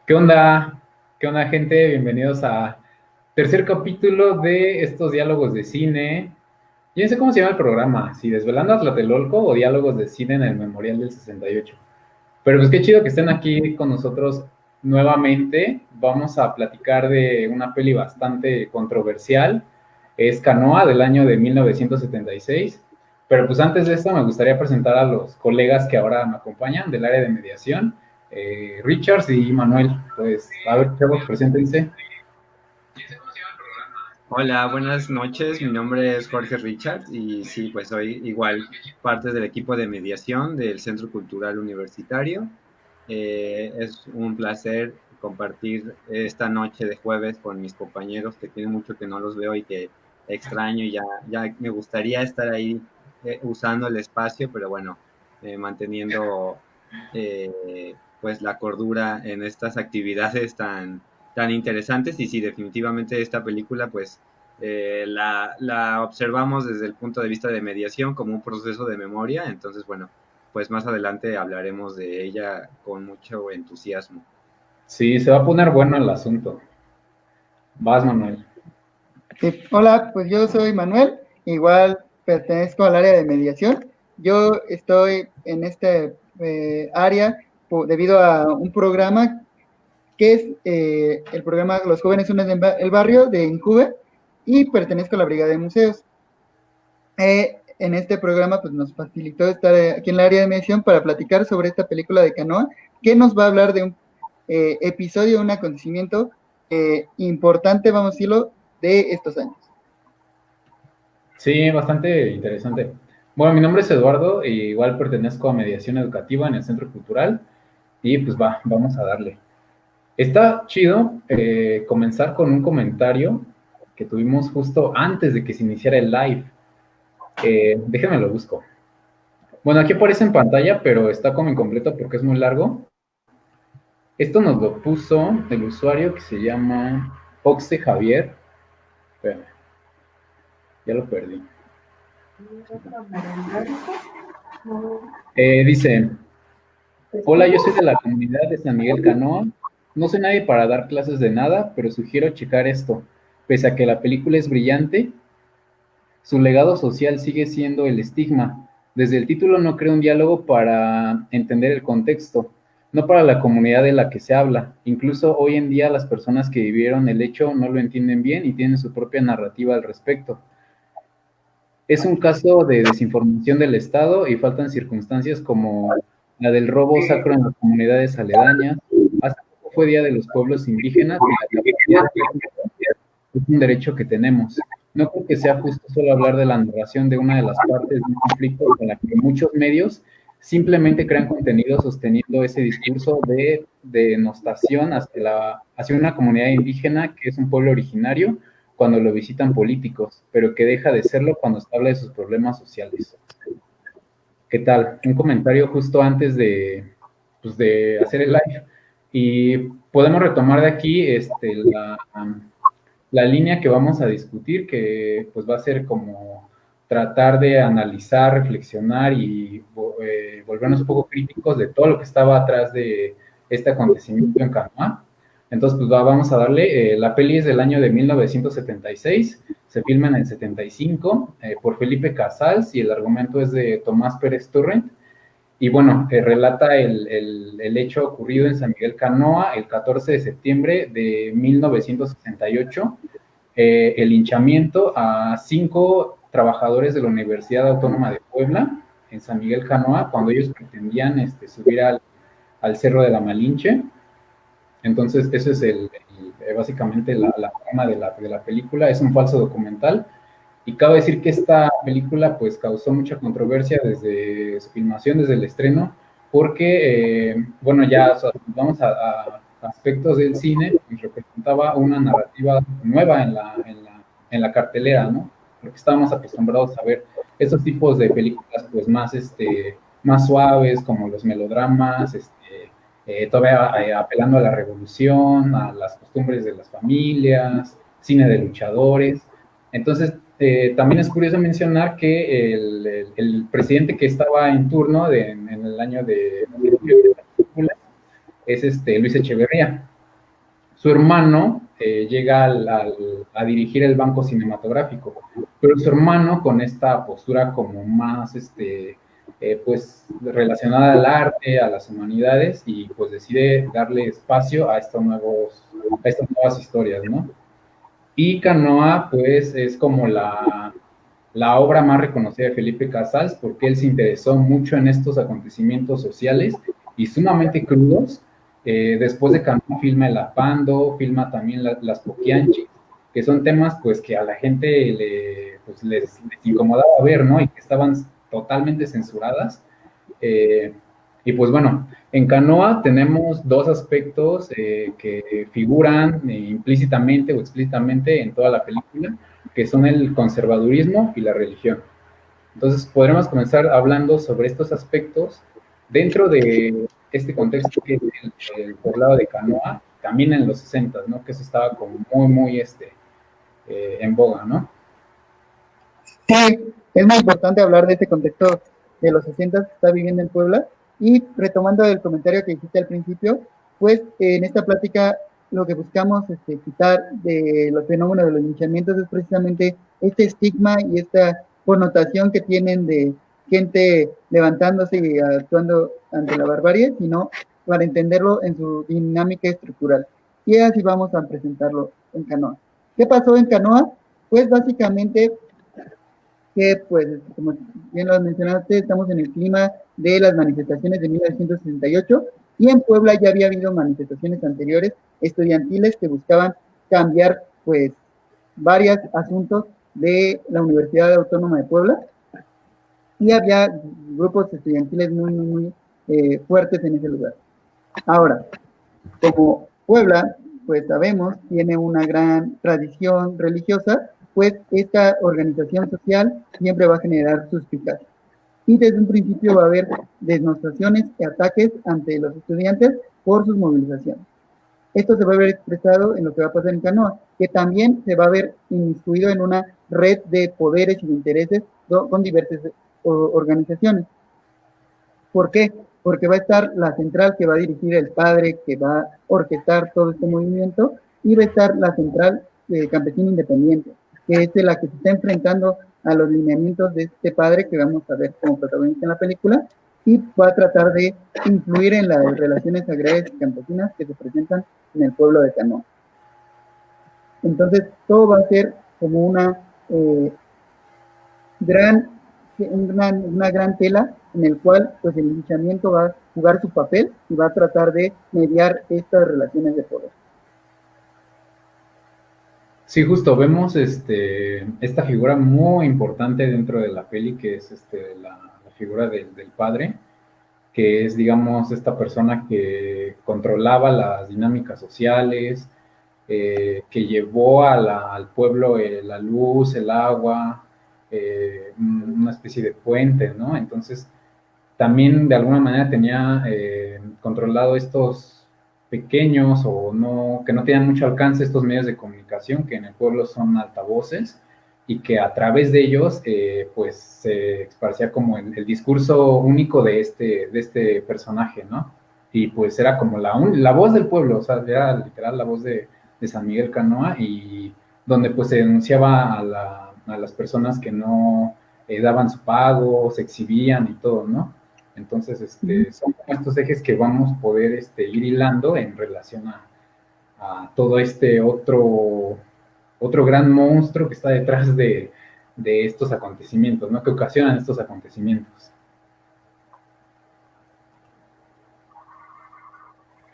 ¿Qué onda? ¿Qué onda, gente? Bienvenidos a tercer capítulo de estos diálogos de cine. Yo no sé cómo se llama el programa, si Desvelando a Tlatelolco o Diálogos de Cine en el Memorial del 68. Pero pues qué chido que estén aquí con nosotros nuevamente. Vamos a platicar de una peli bastante controversial. Es Canoa del año de 1976. Pero pues antes de esto me gustaría presentar a los colegas que ahora me acompañan del área de mediación, Richards y Manuel. Pues a ver, chavos, preséntense. Hola, buenas noches. Mi nombre es Jorge Richard y sí, pues soy igual parte del equipo de mediación del Centro Cultural Universitario. Es un placer compartir esta noche de jueves con mis compañeros que tiene mucho que no los veo y que extraño y ya me gustaría estar ahí usando el espacio, pero bueno, manteniendo pues la cordura en estas actividades tan interesantes. Y sí, definitivamente esta película pues la observamos desde el punto de vista de mediación como un proceso de memoria. Entonces, bueno, pues más adelante hablaremos de ella con mucho entusiasmo. Sí, se va a poner bueno el asunto. Vas, Manuel. Sí, hola, pues yo soy Manuel, igual pertenezco al área de mediación. Yo estoy en este área debido a un programa que es el programa Los Jóvenes Unen el Barrio de Incube y pertenezco a la Brigada de Museos. En este programa pues nos facilitó estar aquí en el área de mediación para platicar sobre esta película de Canoa, que nos va a hablar de un episodio, un acontecimiento importante, vamos a decirlo, de estos años. Sí, bastante interesante. Bueno, mi nombre es Eduardo, e igual pertenezco a Mediación Educativa en el Centro Cultural y pues vamos a darle. Está chido comenzar con un comentario que tuvimos justo antes de que se iniciara el live. Déjenme lo busco. Bueno, aquí aparece en pantalla, pero está como incompleto porque es muy largo. Esto nos lo puso el usuario que se llama Oxe Javier. Espérame, ya lo perdí. Dice, hola, yo soy de la comunidad de San Miguel Canoa. No soy nadie para dar clases de nada, pero sugiero checar esto. Pese a que la película es brillante, su legado social sigue siendo el estigma. Desde el título no crea un diálogo para entender el contexto, no para la comunidad de la que se habla. Incluso hoy en día las personas que vivieron el hecho no lo entienden bien y tienen su propia narrativa al respecto. Es un caso de desinformación del Estado y faltan circunstancias como la del robo sacro en las comunidades aledañas. Hace poco fue Día de los Pueblos Indígenas y la capacidad es un derecho que tenemos. No creo que sea justo solo hablar de la narración de una de las partes de un conflicto con la que muchos medios simplemente crean contenido sosteniendo ese discurso de denostación hacia una comunidad indígena que es un pueblo originario cuando lo visitan políticos, pero que deja de serlo cuando se habla de sus problemas sociales. ¿Qué tal? Un comentario justo antes pues de hacer el live. Y podemos retomar de aquí la línea que vamos a discutir, que pues va a ser como tratar de analizar, reflexionar y volvernos un poco críticos de todo lo que estaba atrás de este acontecimiento en Canoa. Entonces, pues vamos a darle. La peli es del año de 1976, se filma en el 75 por Felipe Casals y el argumento es de Tomás Pérez Turrent. Y bueno, relata el hecho ocurrido en San Miguel Canoa el 14 de septiembre de 1968, el linchamiento a 5 trabajadores de la Universidad Autónoma de Puebla en San Miguel Canoa cuando ellos pretendían subir al Cerro de la Malinche. Entonces, eso es básicamente la trama de la película. Es un falso documental. Y cabe decir que esta película pues causó mucha controversia desde su filmación, desde el estreno, porque, bueno, ya o sea, vamos a aspectos del cine, pues representaba una narrativa nueva en la cartelera, ¿no? Porque estábamos acostumbrados a ver estos tipos de películas pues más, más suaves, como los melodramas, todavía apelando a la revolución, a las costumbres de las familias, cine de luchadores. Entonces, también es curioso mencionar que el presidente que estaba en turno en el año de es Luis Echeverría. Su hermano llega a dirigir el banco cinematográfico, pero su hermano con esta postura como más, pues relacionada al arte, a las humanidades, y pues decide darle espacio a estas nuevas historias, ¿no? Y Canoa, pues, es como la obra más reconocida de Felipe Casals, porque él se interesó mucho en estos acontecimientos sociales y sumamente crudos. Después de Canoa filma El Apando, filma también Las Poquianchi, que son temas pues que a la gente les incomodaba ver, ¿no? Y que estaban totalmente censuradas. Eh, y pues bueno, en Canoa tenemos dos aspectos que figuran implícitamente o explícitamente en toda la película, que son el conservadurismo y la religión. Entonces, podremos comenzar hablando sobre estos aspectos dentro de este contexto que es el poblado de Canoa, también en los 60, ¿no? Que eso estaba como muy en boga, ¿no? Sí, es muy importante hablar de este contexto de los 60 que está viviendo en Puebla. Y retomando el comentario que hiciste al principio, pues en esta plática lo que buscamos quitar de los fenómenos de los linchamientos es precisamente este estigma y esta connotación que tienen de gente levantándose y actuando ante la barbarie, sino para entenderlo en su dinámica estructural. Y así vamos a presentarlo en Canoa. ¿Qué pasó en Canoa? Pues básicamente que, pues, como bien lo mencionaste, estamos en el clima de las manifestaciones de 1968 y en Puebla ya había habido manifestaciones anteriores estudiantiles que buscaban cambiar, pues, varios asuntos de la Universidad Autónoma de Puebla y había grupos estudiantiles muy fuertes en ese lugar. Ahora, como Puebla, pues sabemos, tiene una gran tradición religiosa, pues esta organización social siempre va a generar suspicacia. Y desde un principio va a haber demostraciones y ataques ante los estudiantes por sus movilizaciones. Esto se va a ver expresado en lo que va a pasar en Canoa, que también se va a ver inmiscuido en una red de poderes y de intereses con diversas organizaciones. ¿Por qué? Porque va a estar la central que va a dirigir el padre, que va a orquestar todo este movimiento, y va a estar la central campesina independiente, que es la que se está enfrentando a los lineamientos de este padre que vamos a ver como protagonista en la película, y va a tratar de influir en las relaciones agrarias y campesinas que se presentan en el pueblo de Canoa. Entonces, todo va a ser como una gran tela en el cual pues el linchamiento va a jugar su papel y va a tratar de mediar estas relaciones de poder. Sí, justo, vemos esta figura muy importante dentro de la peli, que es la figura del padre, que es, digamos, esta persona que controlaba las dinámicas sociales, que llevó al pueblo la luz, el agua, una especie de puente, ¿no? Entonces, también de alguna manera tenía controlado estos pequeños o no, que no tenían mucho alcance estos medios de comunicación, que en el pueblo son altavoces, y que a través de ellos pues se esparcía como el discurso único de este personaje, ¿no? Y pues era como la voz del pueblo, o sea, era literal la voz de San Miguel Canoa, y donde pues se denunciaba a las personas que no daban su pago, se exhibían y todo, ¿no? Entonces, son estos ejes que vamos a poder ir hilando en relación a todo otro gran monstruo que está detrás de estos acontecimientos, ¿no? Que ocasionan estos acontecimientos.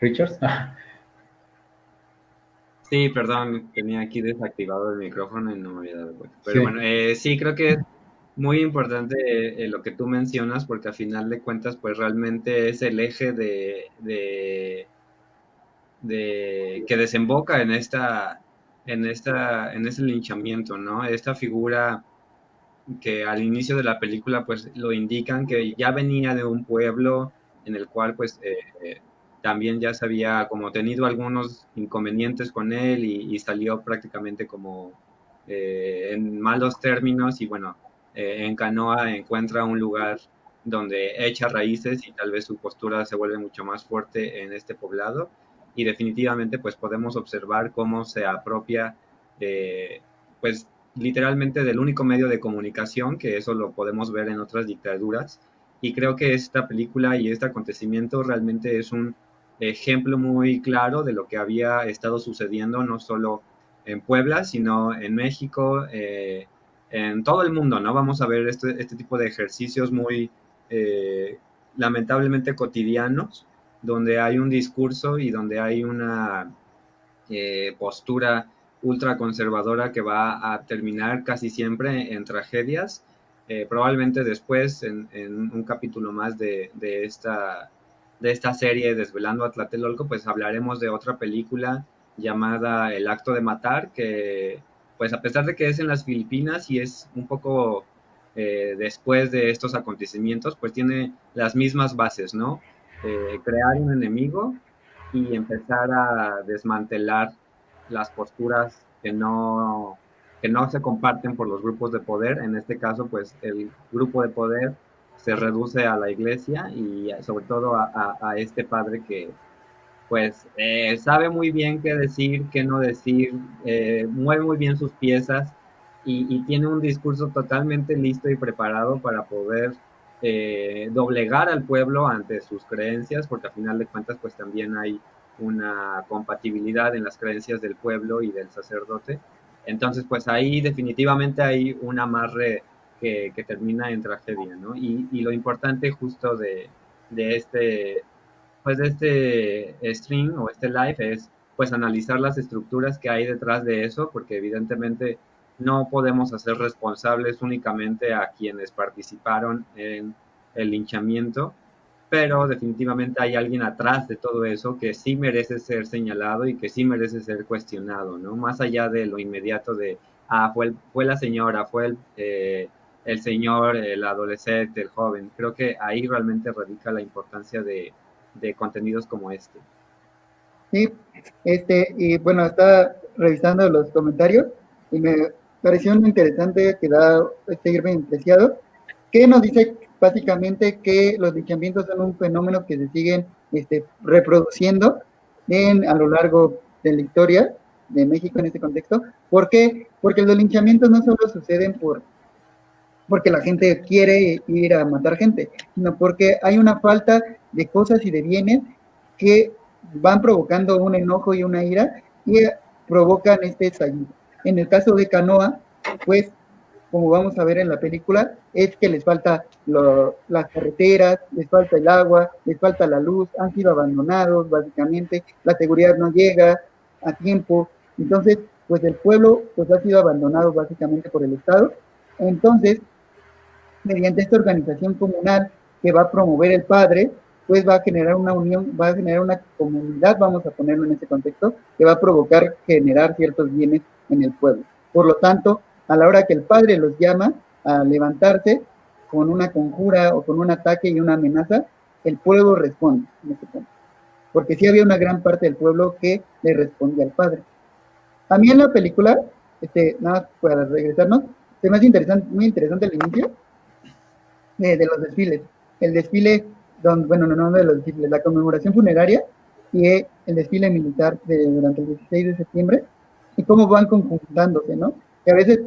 Richards. Sí, perdón, tenía aquí desactivado el micrófono y no me había dado cuenta. Pero Sí. bueno, sí, creo que es muy importante lo que tú mencionas, porque a final de cuentas, pues realmente es el eje que desemboca en ese linchamiento, ¿no? Esta figura que al inicio de la película pues lo indican que ya venía de un pueblo en el cual pues también ya se había como tenido algunos inconvenientes con él y salió prácticamente como en malos términos y bueno, en Canoa encuentra un lugar donde echa raíces y tal vez su postura se vuelve mucho más fuerte en este poblado. Y definitivamente pues podemos observar cómo se apropia pues literalmente del único medio de comunicación, que eso lo podemos ver en otras dictaduras. Y creo que esta película y este acontecimiento realmente es un ejemplo muy claro de lo que había estado sucediendo no solo en Puebla, sino en México, en todo el mundo, ¿no? Vamos a ver este tipo de ejercicios muy eh, lamentablemente cotidianos, donde hay un discurso y donde hay una postura ultraconservadora que va a terminar casi siempre en tragedias. Probablemente después, en un capítulo más de esta serie Desvelando a Tlatelolco, pues hablaremos de otra película llamada El acto de matar, que pues a pesar de que es en las Filipinas y es un poco después de estos acontecimientos, pues tiene las mismas bases, ¿no? Crear un enemigo y empezar a desmantelar las posturas que no se comparten por los grupos de poder. En este caso, pues el grupo de poder se reduce a la iglesia y sobre todo a este padre que pues sabe muy bien qué decir, qué no decir, mueve muy bien sus piezas y tiene un discurso totalmente listo y preparado para poder doblegar al pueblo ante sus creencias, porque a final de cuentas pues también hay una compatibilidad en las creencias del pueblo y del sacerdote. Entonces pues ahí definitivamente hay un amarre que termina en tragedia, ¿no? Y lo importante justo de este pues de este stream o este live es pues analizar las estructuras que hay detrás de eso, porque evidentemente no podemos hacer responsables únicamente a quienes participaron en el linchamiento, pero definitivamente hay alguien atrás de todo eso que sí merece ser señalado y que sí merece ser cuestionado, ¿no? Más allá de lo inmediato de, fue la señora, fue el señor, el adolescente, el joven. Creo que ahí realmente radica la importancia de contenidos como este. Sí, y bueno, estaba revisando los comentarios y me pareció muy interesante que da Irving Preciado, que nos dice básicamente que los linchamientos son un fenómeno que se siguen reproduciendo a lo largo de la historia de México en este contexto. ¿Por qué? Porque los linchamientos no solo suceden porque la gente quiere ir a matar gente, sino porque hay una falta de cosas y de bienes que van provocando un enojo y una ira y provocan este estallido. En el caso de Canoa, pues, como vamos a ver en la película, es que les falta las carreteras, les falta el agua, les falta la luz, han sido abandonados, básicamente, la seguridad no llega a tiempo, entonces, pues el pueblo pues ha sido abandonado básicamente por el Estado. Entonces, mediante esta organización comunal que va a promover el padre, pues va a generar una unión, va a generar una comunidad, vamos a ponerlo en ese contexto, que va a provocar generar ciertos bienes en el pueblo. Por lo tanto, a la hora que el padre los llama a levantarse con una conjura o con un ataque y una amenaza, el pueblo responde en ese punto. Porque sí había una gran parte del pueblo que le respondía al padre. A mí en la película, nada más para regresarnos, se me hace muy interesante el inicio, de los desfiles. El desfile, bueno, no de los desfiles, la conmemoración funeraria y el desfile militar durante el 16 de septiembre y cómo van conjuntándose, ¿no? Que a veces,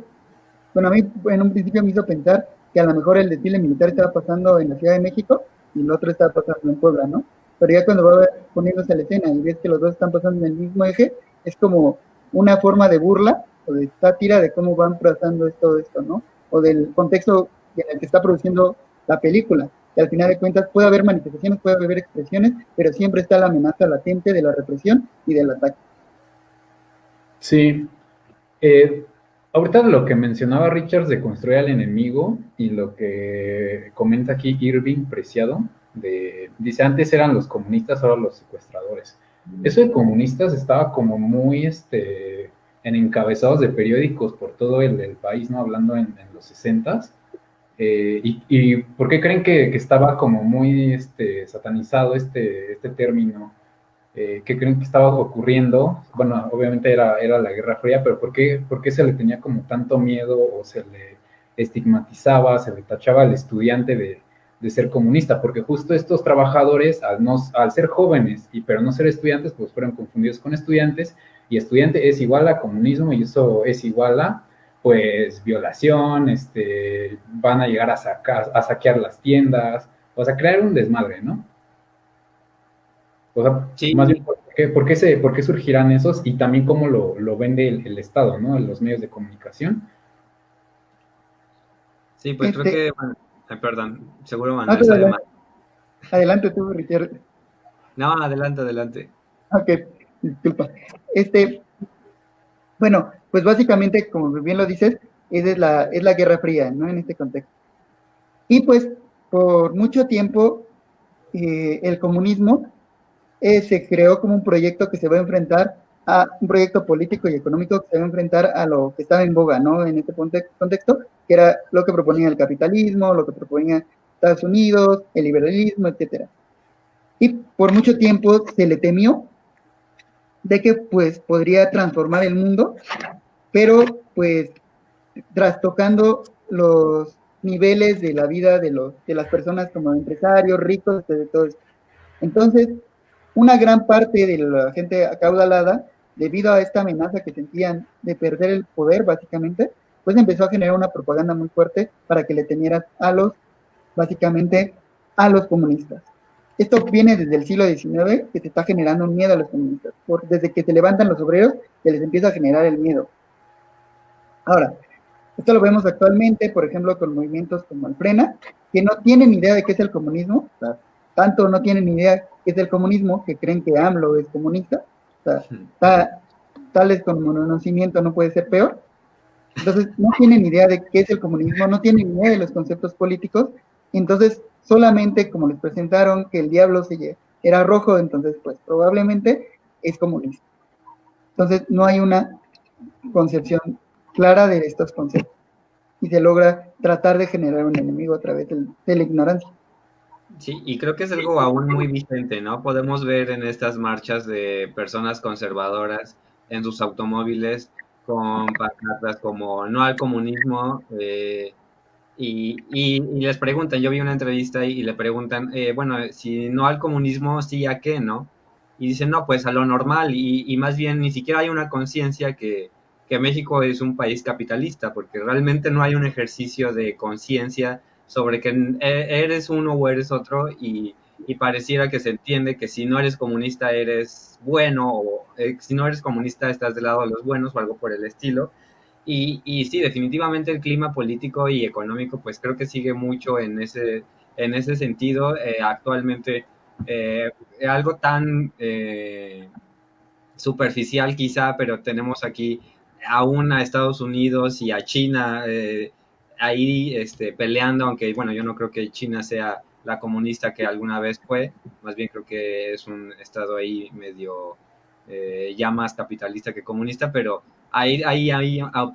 bueno, a mí en un principio me hizo pensar que a lo mejor el desfile militar estaba pasando en la Ciudad de México y el otro estaba pasando en Puebla, ¿no? Pero ya cuando va poniéndose la escena y ves que los dos están pasando en el mismo eje, es como una forma de burla o de sátira de cómo van tratando todo esto, ¿no? O del contexto en el que está produciendo la película, que al final de cuentas puede haber manifestaciones, puede haber expresiones, pero siempre está la amenaza latente de la represión y del ataque. Sí. Ahorita lo que mencionaba Richards de construir al enemigo y lo que comenta aquí Irving Preciado, dice, antes eran los comunistas, ahora los secuestradores. Eso de comunistas estaba como muy en encabezados de periódicos por todo el país, ¿no? Hablando en los 60s. ¿Y por qué creen que estaba como muy satanizado este término? ¿Qué creen que estaba ocurriendo? Bueno, obviamente era la Guerra Fría, pero ¿por qué se le tenía como tanto miedo o se le estigmatizaba, se le tachaba al estudiante de ser comunista, porque justo estos trabajadores, al ser jóvenes, pero no ser estudiantes, pues fueron confundidos con estudiantes, y estudiante es igual a comunismo, y eso es igual a, pues, violación, van a llegar a saquear las tiendas, o sea, crear un desmadre, ¿no? O sea, Sí, más bien, ¿por qué surgirán esos? Y también cómo lo vende el Estado, ¿no? Los medios de comunicación. sí, pues creo que, bueno, perdón, seguro Manuel Tú sabe más. adelante tú, Richard. No, adelante, adelante. Ok, disculpa. Bueno, pues básicamente, como bien lo dices, es la Guerra Fría, ¿no? En este contexto. Y pues, por mucho tiempo, el comunismo se creó como un proyecto que se va a enfrentar a un proyecto político y económico que se va a enfrentar a lo que estaba en boga, ¿no? En este contexto, que era lo que proponía el capitalismo, lo que proponía Estados Unidos, el liberalismo, etcétera. Y por mucho tiempo se le temió de que pues podría transformar el mundo, pero pues trastocando los niveles de la vida de las personas como empresarios, ricos, de todo esto. Entonces, una gran parte de la gente acaudalada, debido a esta amenaza que sentían de perder el poder, básicamente, pues empezó a generar una propaganda muy fuerte para que le temieran básicamente, a los comunistas. Esto viene desde el siglo XIX, que se está generando un miedo a los comunistas. Desde que se levantan los obreros, se les empieza a generar el miedo. Ahora, esto lo vemos actualmente, por ejemplo, con movimientos como el Frena, que no tienen idea de qué es el comunismo, o sea, tanto no tienen idea qué es el comunismo, que creen que AMLO es comunista, o sea, tales como conocimiento no puede ser peor. Entonces, no tienen idea de qué es el comunismo, no tienen idea de los conceptos políticos, entonces, solamente como les presentaron que el diablo era rojo, entonces, pues, probablemente es comunista. Entonces, no hay una concepción clara de estos conceptos y se logra tratar de generar un enemigo a través de la ignorancia. Sí, y creo que es algo aún muy vigente, ¿no? Podemos ver en estas marchas de personas conservadoras en sus automóviles con pancartas como no al comunismo, y les preguntan, yo vi una entrevista y le preguntan, bueno, si no al comunismo, sí a qué, ¿no? Y dicen, no, pues a lo normal, y más bien ni siquiera hay una conciencia que México es un país capitalista, porque realmente no hay un ejercicio de conciencia sobre que eres uno o eres otro, y pareciera que se entiende que si no eres comunista eres bueno, o si no eres comunista estás del lado de los buenos o algo por el estilo. Y sí, definitivamente el clima político y económico, pues creo que sigue mucho en ese sentido. Actualmente, eh, algo tan superficial quizá, pero tenemos aquí aún a Estados Unidos y a China ahí peleando, aunque bueno, yo no creo que China sea la comunista que alguna vez fue, más bien creo que es un estado ahí medio ya más capitalista que comunista, pero hay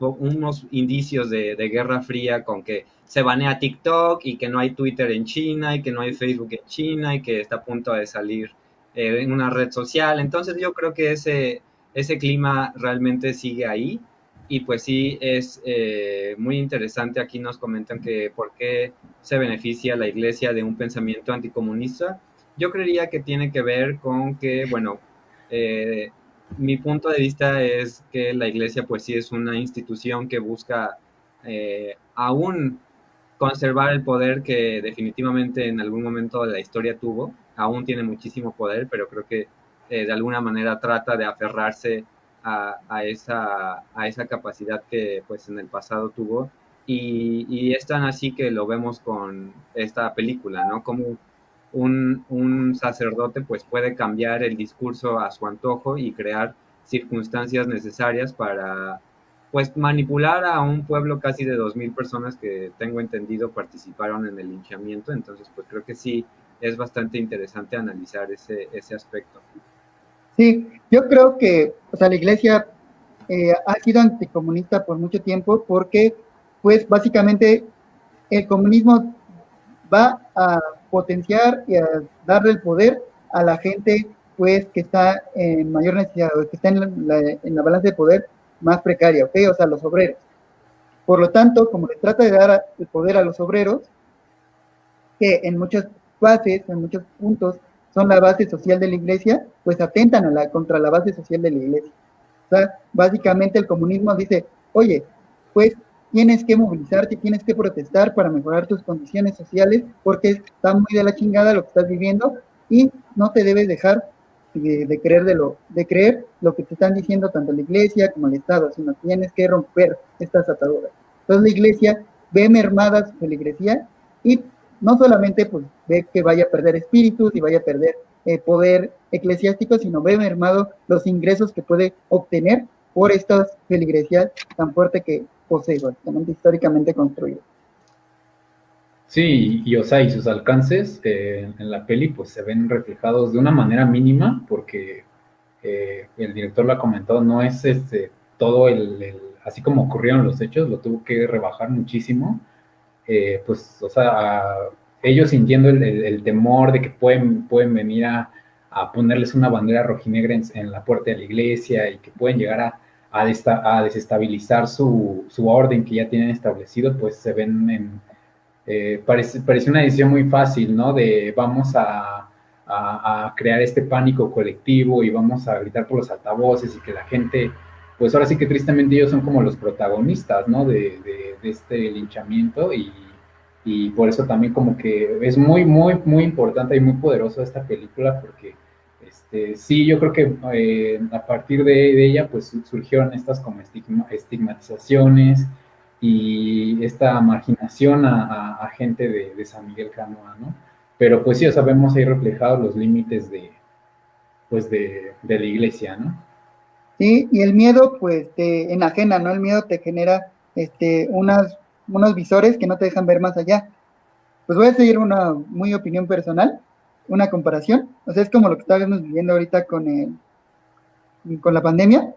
unos indicios de Guerra Fría con que se banea TikTok y que no hay Twitter en China y que no hay Facebook en China y que está a punto de salir en una red social. Entonces yo creo que ese clima realmente sigue ahí y pues sí es muy interesante. Aquí nos comentan que por qué se beneficia la iglesia de un pensamiento anticomunista. Yo creería que tiene que ver con que, bueno, eh, mi punto de vista es que la iglesia pues sí es una institución que busca aún conservar el poder que definitivamente en algún momento de la historia tuvo. Aún tiene muchísimo poder, pero creo que de alguna manera trata de aferrarse a esa capacidad que pues en el pasado tuvo. Y es tan así que lo vemos con esta película, ¿no? Como un sacerdote pues puede cambiar el discurso a su antojo y crear circunstancias necesarias para pues manipular a un pueblo casi de 2.000 personas que tengo entendido participaron en el linchamiento. Entonces pues creo que sí es bastante interesante analizar ese aspecto. Sí, yo creo que, o sea, la iglesia ha sido anticomunista por mucho tiempo porque, pues, básicamente el comunismo va a potenciar y a darle el poder a la gente, pues, que está en mayor necesidad, o que está en la balanza de poder más precaria, ¿ok? O sea, los obreros. Por lo tanto, como le trata de dar el poder a los obreros, que en muchas bases, en muchos puntos, son la base social de la iglesia, pues atentan contra la base social de la iglesia. O sea, básicamente el comunismo dice, oye, pues tienes que movilizarte, tienes que protestar para mejorar tus condiciones sociales, porque está muy de la chingada lo que estás viviendo y no te debes dejar de creer lo que te están diciendo tanto la iglesia como el Estado, sino tienes que romper estas ataduras. Entonces la iglesia ve mermada su feligresía y no solamente pues ve que vaya a perder espíritus y vaya a perder poder eclesiástico, sino ve mermado los ingresos que puede obtener por estas feligresías tan fuerte que posee, básicamente históricamente construido. Sí, y o sea, y sus alcances en la peli pues se ven reflejados de una manera mínima, porque el director lo ha comentado, no es todo así como ocurrieron los hechos, lo tuvo que rebajar muchísimo, pues, o sea, ellos sintiendo el temor de que pueden venir a ponerles una bandera rojinegra en la puerta de la iglesia y que pueden llegar a desestabilizar su orden que ya tienen establecido, pues se ven parece una decisión muy fácil, ¿no? De vamos a crear este pánico colectivo y vamos a gritar por los altavoces y que la gente, pues ahora sí que tristemente ellos son como los protagonistas, ¿no? De este linchamiento y por eso también como que es muy, muy, muy importante y muy poderoso esta película porque sí, yo creo que a partir de ella pues surgieron estas como estigmatizaciones y esta marginación a gente de San Miguel Canoa, ¿no? Pero pues sí, o sea, vemos ahí reflejados los límites pues de la iglesia, ¿no? Sí, y el miedo pues te enajena, ¿no? El miedo te genera unos visores que no te dejan ver más allá. Pues voy a seguir una muy opinión personal, una comparación. O sea, es como lo que estábamos viviendo ahorita con la pandemia.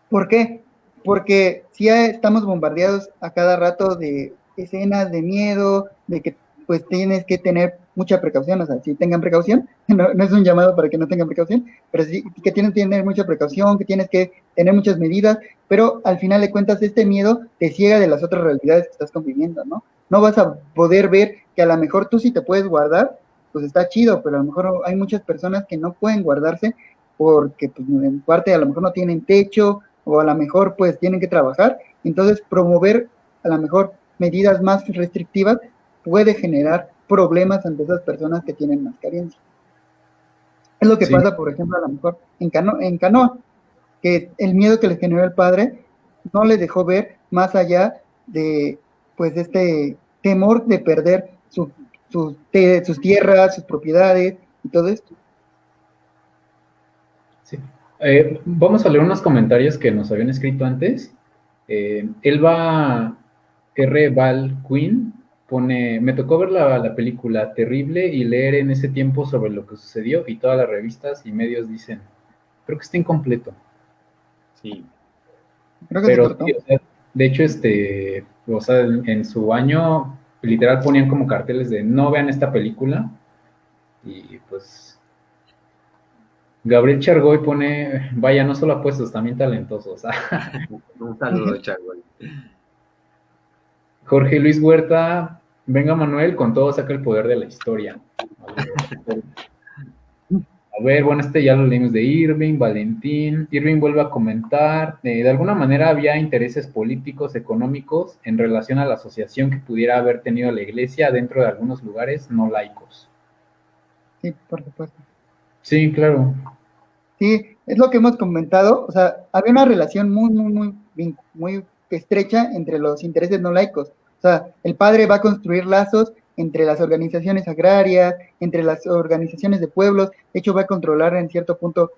¿Por qué? Porque si estamos bombardeados a cada rato de escenas de miedo, de que pues tienes que tener mucha precaución, o sea, si tengan precaución, no es un llamado para que no tengan precaución, pero sí que tienes que tener mucha precaución, que tienes que tener muchas medidas, pero al final de cuentas este miedo te ciega de las otras realidades que estás conviviendo, ¿no? No vas a poder ver que a lo mejor tú sí te puedes guardar, pues está chido, pero a lo mejor hay muchas personas que no pueden guardarse porque pues, en parte a lo mejor no tienen techo, o a lo mejor pues tienen que trabajar. Entonces, promover a lo mejor medidas más restrictivas puede generar problemas ante esas personas que tienen más carencia. Es lo que Sí, pasa, por ejemplo, a lo mejor en Canoa, que el miedo que le generó el padre no le dejó ver más allá de pues este temor de perder sus tierras, sus propiedades y todo esto. sí. Vamos a leer unos comentarios que nos habían escrito antes. Elba R. Val Quinn pone, me tocó ver la película terrible y leer en ese tiempo sobre lo que sucedió y todas las revistas y medios dicen, creo que está incompleto. Sí. Creo que se Pero cortó. sí, o sea, de hecho, o sea, en su año, literal ponían como carteles de no vean esta película. Y pues Gabriel Chargoy pone, vaya, no solo apuestos, también talentosos. Un saludo, Chargoy. Jorge Luis Huerta, venga Manuel, con todo saca el poder de la historia. A ver, bueno, ya lo leímos de Irving, Valentín. Irving vuelve a comentar, de alguna manera había intereses políticos, económicos en relación a la asociación que pudiera haber tenido la iglesia dentro de algunos lugares no laicos. Sí, por supuesto. Sí, claro. Sí, es lo que hemos comentado, o sea, había una relación muy estrecha entre los intereses no laicos. O sea, el padre va a construir lazos entre las organizaciones agrarias, entre las organizaciones de pueblos, de hecho va a controlar en cierto punto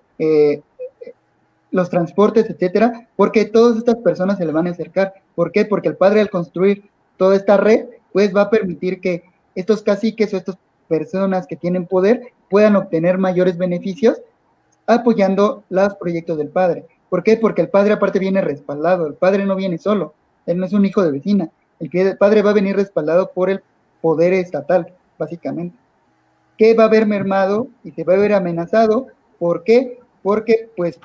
los transportes, etcétera, porque todas estas personas se le van a acercar. ¿Por qué? Porque el padre al construir toda esta red, pues va a permitir que estos caciques o estas personas que tienen poder puedan obtener mayores beneficios apoyando los proyectos del padre. ¿Por qué? Porque el padre aparte viene respaldado, el padre no viene solo, él no es un hijo de vecina, el padre va a venir respaldado por el poder estatal, básicamente, que va a haber mermado y se va a ver amenazado. ¿Por qué? Porque pues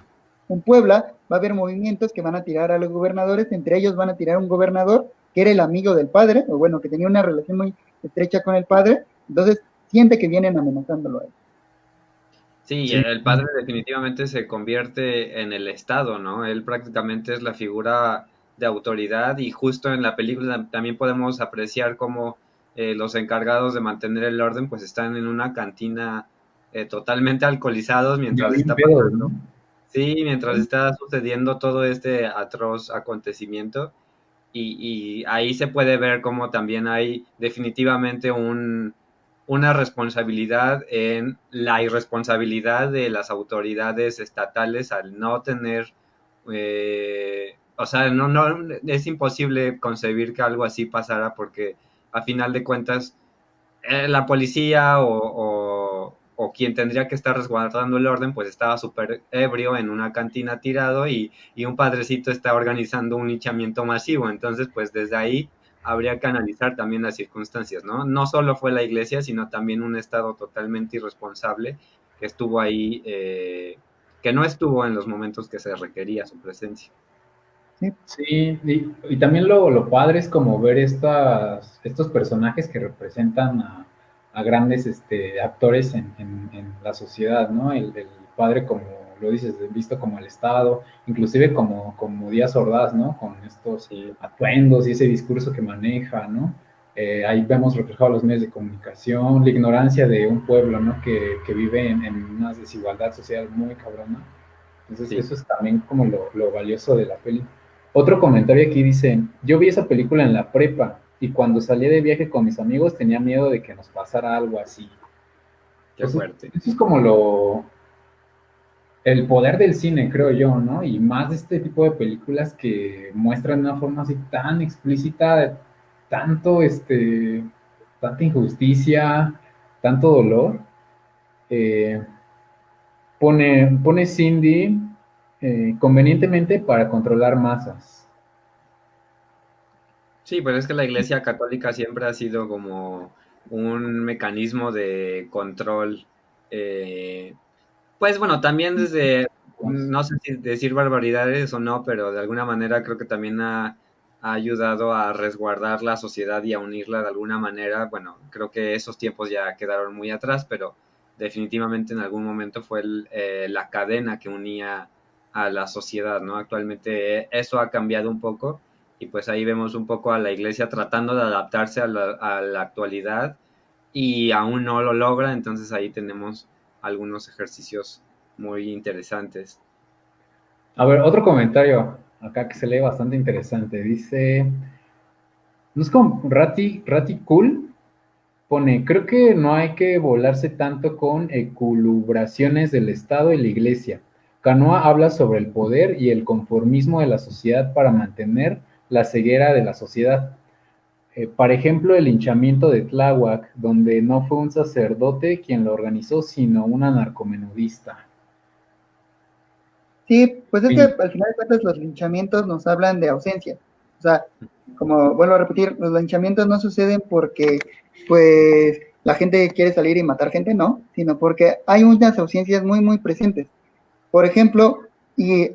en Puebla va a haber movimientos que van a tirar a los gobernadores, entre ellos van a tirar a un gobernador que era el amigo del padre, o bueno, que tenía una relación muy estrecha con el padre, entonces siente que vienen amenazándolo a él. Sí, Sí, el padre definitivamente se convierte en el Estado, ¿no? Él prácticamente es la figura de autoridad y justo en la película también podemos apreciar cómo los encargados de mantener el orden pues están en una cantina totalmente alcoholizados ya mientras bien está pedo, pasando. ¿no? Sí, mientras está sucediendo todo este atroz acontecimiento y ahí se puede ver cómo también hay definitivamente una responsabilidad en la irresponsabilidad de las autoridades estatales al no tener, o sea, no, es imposible concebir que algo así pasara porque a final de cuentas la policía o quien tendría que estar resguardando el orden, pues estaba súper ebrio en una cantina tirado y un padrecito está organizando un linchamiento masivo. Entonces, pues desde ahí habría que analizar también las circunstancias, ¿no? No solo fue la iglesia, sino también un Estado totalmente irresponsable que estuvo ahí, que no estuvo en los momentos que se requería su presencia. ¿Sí? Sí, y también lo padre es como ver estos personajes que representan a grandes actores en la sociedad, ¿no? El padre, como lo dices, visto como el Estado, inclusive como Díaz Ordaz, ¿no? Con estos Sí. atuendos y ese discurso que maneja, ¿no? Ahí vemos reflejado los medios de comunicación, la ignorancia de un pueblo, ¿no? Que vive en una desigualdad social muy cabrona. Entonces, Sí. eso es también como lo valioso de la peli. Otro comentario aquí dice, yo vi esa película en la prepa y cuando salí de viaje con mis amigos tenía miedo de que nos pasara algo así. Qué Pues fuerte. eso es como el poder del cine, creo yo, ¿no? Y más de este tipo de películas que muestran de una forma así tan explícita, tanto, tanta injusticia, tanto dolor. Eh, pone Cindy convenientemente para controlar masas. Sí, pero es que la Iglesia Católica siempre ha sido como un mecanismo de control. eh, pues bueno, también desde, no sé si decir barbaridades o no, pero de alguna manera creo que también ha ayudado a resguardar la sociedad y a unirla de alguna manera. Bueno, creo que esos tiempos ya quedaron muy atrás, pero definitivamente en algún momento fue la cadena que unía a la sociedad, ¿no? Actualmente eso ha cambiado un poco y pues ahí vemos un poco a la iglesia tratando de adaptarse a la actualidad y aún no lo logra, entonces ahí tenemos algunos ejercicios muy interesantes. A ver, otro comentario acá que se lee bastante interesante. Dice, no es como Rati Cool, pone, creo que no hay que volarse tanto con equilibraciones del Estado y la Iglesia. Canoa habla sobre el poder y el conformismo de la sociedad para mantener la ceguera de la sociedad. Por ejemplo, el linchamiento de Tláhuac, donde no fue un sacerdote quien lo organizó, sino una narcomenudista. Sí, pues es que Sí, al final de cuentas los linchamientos nos hablan de ausencia. O sea, como vuelvo a repetir, los linchamientos no suceden porque pues la gente quiere salir y matar gente, no, sino porque hay unas ausencias muy, muy presentes. Por ejemplo, y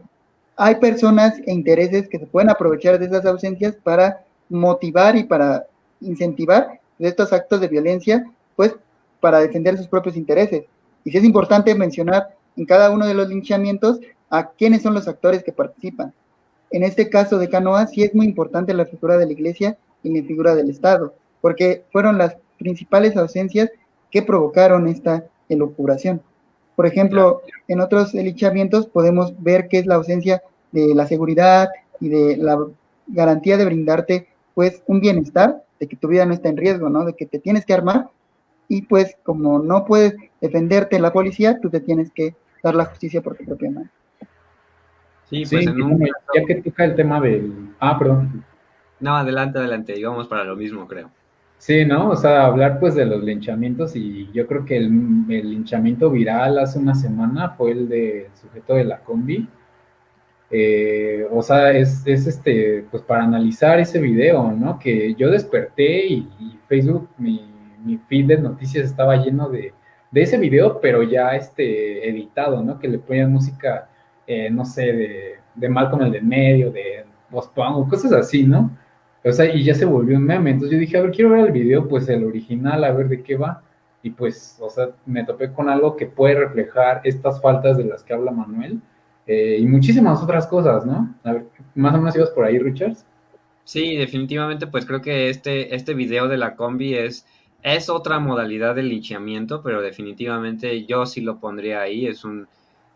hay personas e intereses que se pueden aprovechar de esas ausencias para motivar y para incentivar estos actos de violencia, pues para defender sus propios intereses. Y sí es importante mencionar en cada uno de los linchamientos a quiénes son los actores que participan. En este caso de Canoa sí es muy importante la figura de la iglesia y la figura del Estado, porque fueron las principales ausencias que provocaron esta elucubración. Por Claro. ejemplo, en otros linchamientos podemos ver que es la ausencia de la seguridad y de la garantía de brindarte pues un bienestar, de que tu vida no está en riesgo, ¿no? De que te tienes que armar y pues como no puedes defenderte en la policía, tú te tienes que dar la justicia por tu propia mano. Sí, pues sí, en y un bueno, ya caso... que toca el tema del... Ah, perdón. No, adelante, adelante, íbamos para lo mismo, creo. Sí, ¿no? O sea, hablar pues de los linchamientos y yo creo que el linchamiento viral hace una semana fue el del sujeto de la combi. O sea, pues para analizar ese video, ¿no? Que yo desperté y Facebook, mi feed de noticias estaba lleno de ese video, pero ya editado, ¿no? Que le ponían música, no sé, de Malcolm el de medio, de Post-Punk, cosas así, ¿no? O sea, y ya se volvió un meme. Entonces yo dije, a ver, quiero ver el video, pues el original, a ver de qué va. Y pues, o sea, me topé con algo que puede reflejar estas faltas de las que habla Manuel, y muchísimas otras cosas, ¿no? A ver, más o menos ibas por ahí, Richards. Sí, definitivamente, pues creo que este video de la combi es otra modalidad de linchamiento, pero definitivamente yo sí lo pondría ahí.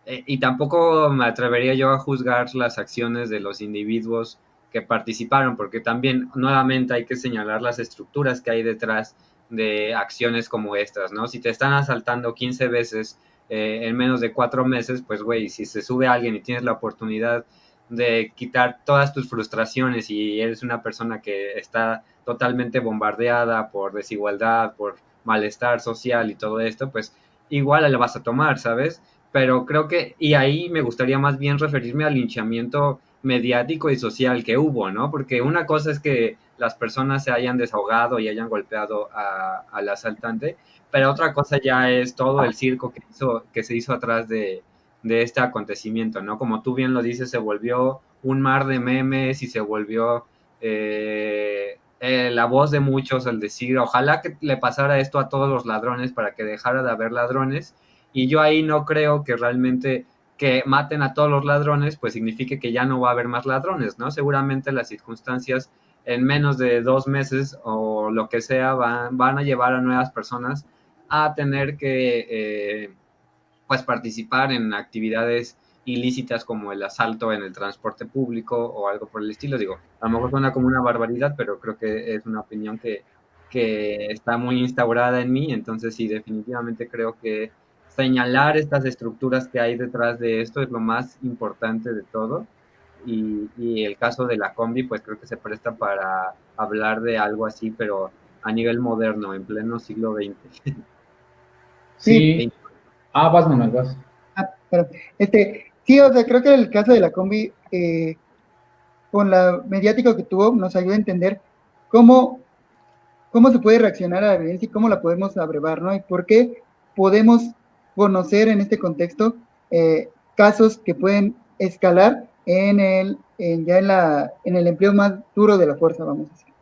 Y tampoco me atrevería yo a juzgar las acciones de los individuos que participaron, porque también nuevamente hay que señalar las estructuras que hay detrás de acciones como estas, ¿no? Si te están asaltando 15 veces en menos de 4 meses, pues güey, si se sube alguien y tienes la oportunidad de quitar todas tus frustraciones y eres una persona que está totalmente bombardeada por desigualdad, por malestar social y todo esto, pues igual la vas a tomar, ¿sabes? Pero creo que, y ahí me gustaría más bien referirme al linchamiento mediático y social que hubo, ¿no? Porque una cosa es que las personas se hayan desahogado y hayan golpeado al asaltante, pero otra cosa ya es todo el circo que se hizo atrás de este acontecimiento, ¿no? Como tú bien lo dices, se volvió un mar de memes y se volvió la voz de muchos al decir, ojalá que le pasara esto a todos los ladrones para que dejara de haber ladrones. Y yo ahí no creo que realmente que maten a todos los ladrones, pues signifique que ya no va a haber más ladrones, ¿no? Seguramente las circunstancias en menos de 2 meses o lo que sea van a llevar a nuevas personas a tener que pues participar en actividades ilícitas como el asalto en el transporte público o algo por el estilo. Digo, a lo mejor suena como una barbaridad, pero creo que es una opinión que está muy instaurada en mí, entonces sí, definitivamente creo que señalar estas estructuras que hay detrás de esto es lo más importante de todo. Y el caso de la combi, pues creo que se presta para hablar de algo así, pero a nivel moderno, en pleno siglo XX. Sí, Sí. Ah, vas, Manuel, vas. pero, sí, o sea, creo que el caso de la combi, con la mediática que tuvo, nos ayuda a entender cómo, cómo se puede reaccionar a la violencia y cómo la podemos abrevar, ¿no? Y por qué podemos conocer en este contexto casos que pueden escalar en el empleo más duro de la fuerza, vamos a decir.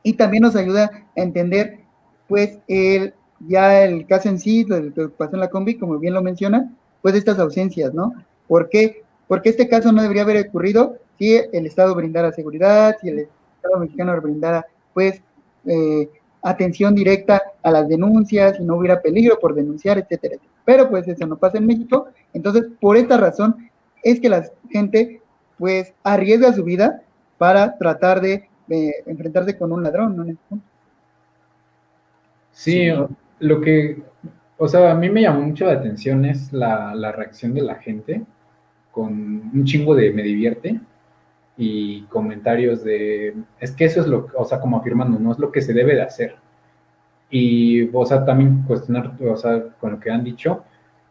Y también nos ayuda a entender, pues, ya el caso en sí, lo que pasó en la combi, como bien lo menciona, pues estas ausencias, ¿no? ¿Por qué? Porque este caso no debería haber ocurrido si el Estado brindara seguridad, si el Estado mexicano brindara, pues, atención directa a las denuncias, si no hubiera peligro por denunciar, etcétera, etcétera. Pero pues eso no pasa en México. Entonces, por esta razón es que la gente, pues, arriesga su vida para tratar de enfrentarse con un ladrón, ¿no? Sí, lo que, o sea, a mí me llamó mucho la atención es la reacción de la gente con un chingo de me divierte y comentarios de, es que eso es lo, o sea, como afirmando, no es lo que se debe de hacer. Y, o sea, también cuestionar, o sea, con lo que han dicho,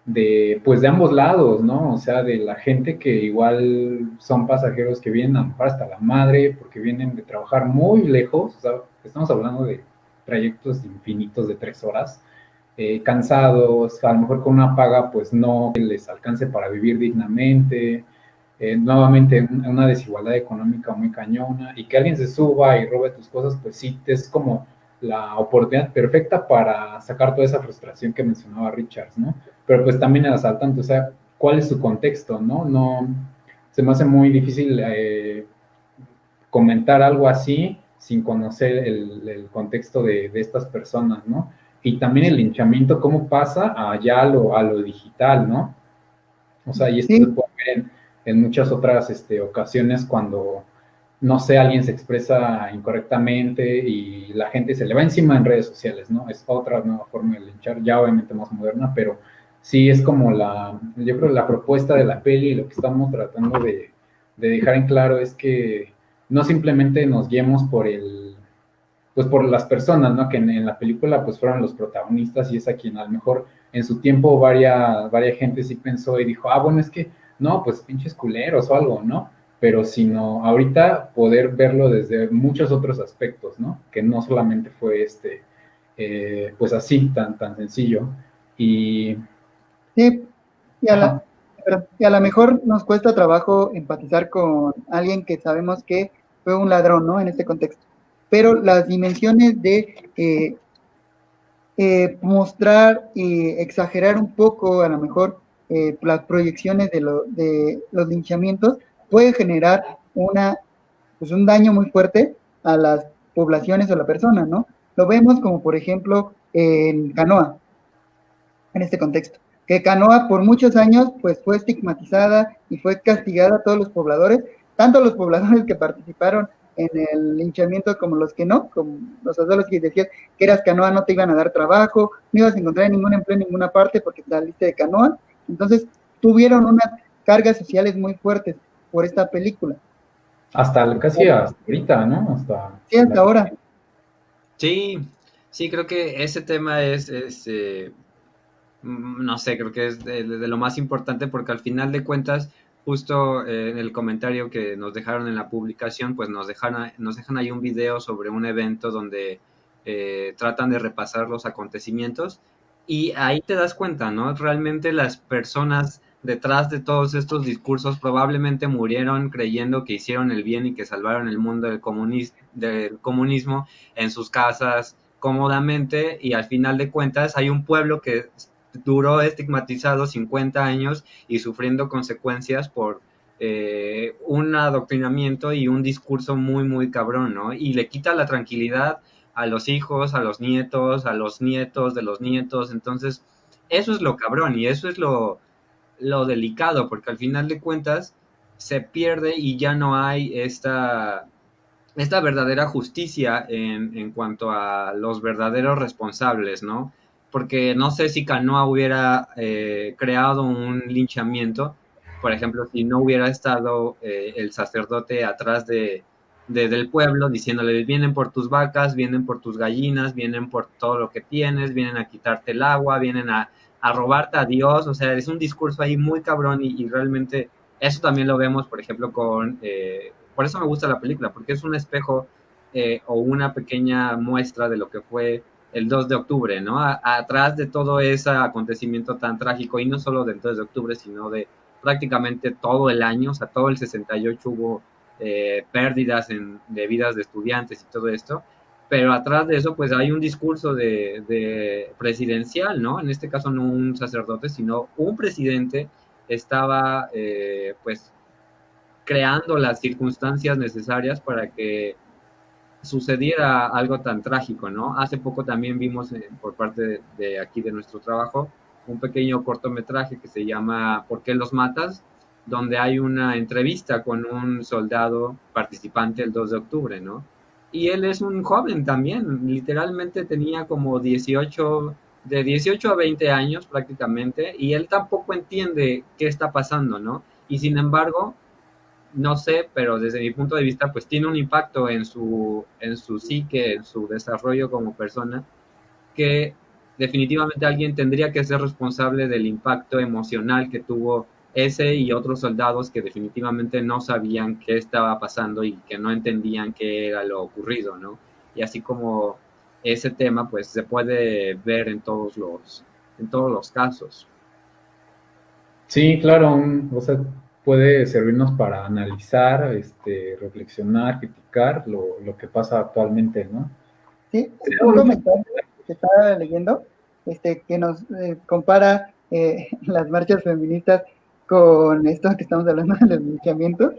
de, pues de ambos lados, ¿no? O sea, de la gente que igual son pasajeros que vienen a lo mejor hasta la madre, porque vienen de trabajar muy lejos, o sea, estamos hablando de trayectos infinitos de 3 horas, cansados, a lo mejor con una paga, pues no les alcance para vivir dignamente, nuevamente una desigualdad económica muy cañona, y que alguien se suba y robe tus cosas, pues sí, es como la oportunidad perfecta para sacar toda esa frustración que mencionaba Richards, ¿no? Pero pues también el asaltante, o sea, ¿cuál es su contexto, no? No, se me hace muy difícil comentar algo así sin conocer el contexto de estas personas, ¿no? Y también el linchamiento, cómo pasa allá a lo digital, ¿no? O sea, y esto se Sí, puede ver en muchas otras ocasiones cuando, no sé, alguien se expresa incorrectamente y la gente se le va encima en redes sociales, ¿no? Es otra nueva forma de linchar, ya obviamente más moderna, pero sí es como yo creo la propuesta de la peli, lo que estamos tratando de dejar en claro es que no simplemente nos guiemos por pues por las personas, ¿no? Que en la película pues fueron los protagonistas y es a quien a lo mejor en su tiempo varia gente sí pensó y dijo, ah, bueno, es que no, pues pinches culeros o algo, ¿no? Pero sino ahorita poder verlo desde muchos otros aspectos, ¿no? Que no solamente fue pues así, tan sencillo. Y, sí, y a ajá, la, y a lo mejor nos cuesta trabajo empatizar con alguien que sabemos que fue un ladrón, ¿no? En este contexto. Pero las dimensiones de mostrar y exagerar un poco, a lo mejor, las proyecciones de los linchamientos puede generar pues un daño muy fuerte a las poblaciones o a la persona, ¿no? Lo vemos como, por ejemplo, en Canoa, en este contexto. Que Canoa por muchos años pues fue estigmatizada y fue castigada a todos los pobladores, tanto los pobladores que participaron en el linchamiento como los que no, como los abuelos que decían que eras Canoa no te iban a dar trabajo, no ibas a encontrar ningún empleo en ninguna parte porque saliste de Canoa. Entonces tuvieron unas cargas sociales muy fuertes por esta película. Casi hasta ahorita, ¿no? Sí, hasta ahora. Sí, sí, creo que ese tema es no sé, creo que es de lo más importante porque al final de cuentas, justo en el comentario que nos dejaron en la publicación, pues nos dejan ahí un video sobre un evento donde tratan de repasar los acontecimientos y ahí te das cuenta, ¿no? Realmente las personas detrás de todos estos discursos probablemente murieron creyendo que hicieron el bien y que salvaron el mundo del comunismo en sus casas cómodamente y al final de cuentas hay un pueblo que duró estigmatizado 50 años y sufriendo consecuencias por un adoctrinamiento y un discurso muy, muy cabrón, ¿no? Y le quita la tranquilidad a los hijos, a los nietos de los nietos. Entonces, eso es lo cabrón y eso es lo delicado, porque al final de cuentas se pierde y ya no hay esta verdadera justicia en cuanto a los verdaderos responsables, ¿no? Porque no sé si Canoa hubiera creado un linchamiento, por ejemplo, si no hubiera estado el sacerdote atrás del pueblo diciéndole, vienen por tus vacas, vienen por tus gallinas, vienen por todo lo que tienes, vienen a quitarte el agua, vienen a robarte a Dios, o sea, es un discurso ahí muy cabrón y realmente eso también lo vemos, por ejemplo, por eso me gusta la película, porque es un espejo o una pequeña muestra de lo que fue el 2 de octubre, ¿no? Atrás de todo ese acontecimiento tan trágico, y no solo del 2 de octubre, sino de prácticamente todo el año, o sea, todo el 68 hubo pérdidas de vidas de estudiantes y todo esto, pero atrás de eso, pues hay un discurso de presidencial, ¿no? En este caso no un sacerdote, sino un presidente estaba, pues, creando las circunstancias necesarias para que sucediera algo tan trágico, ¿no? Hace poco también vimos por parte de aquí de nuestro trabajo un pequeño cortometraje que se llama ¿Por qué los matas?, donde hay una entrevista con un soldado participante el 2 de octubre, ¿no? Y él es un joven también, literalmente tenía como 18, de 18 a 20 años prácticamente, y él tampoco entiende qué está pasando, ¿no? Y sin embargo, no sé, pero desde mi punto de vista, pues tiene un impacto en su psique, en su desarrollo como persona, que definitivamente alguien tendría que ser responsable del impacto emocional que tuvo ese y otros soldados que definitivamente no sabían qué estaba pasando y que no entendían qué era lo ocurrido, ¿no? Y así como ese tema, pues se puede ver en todos los casos. Sí, claro, o sea, puede servirnos para analizar, reflexionar, criticar lo que pasa actualmente, ¿no? Sí, un comentario que estaba leyendo, que nos compara las marchas feministas con esto que estamos hablando del linchamiento.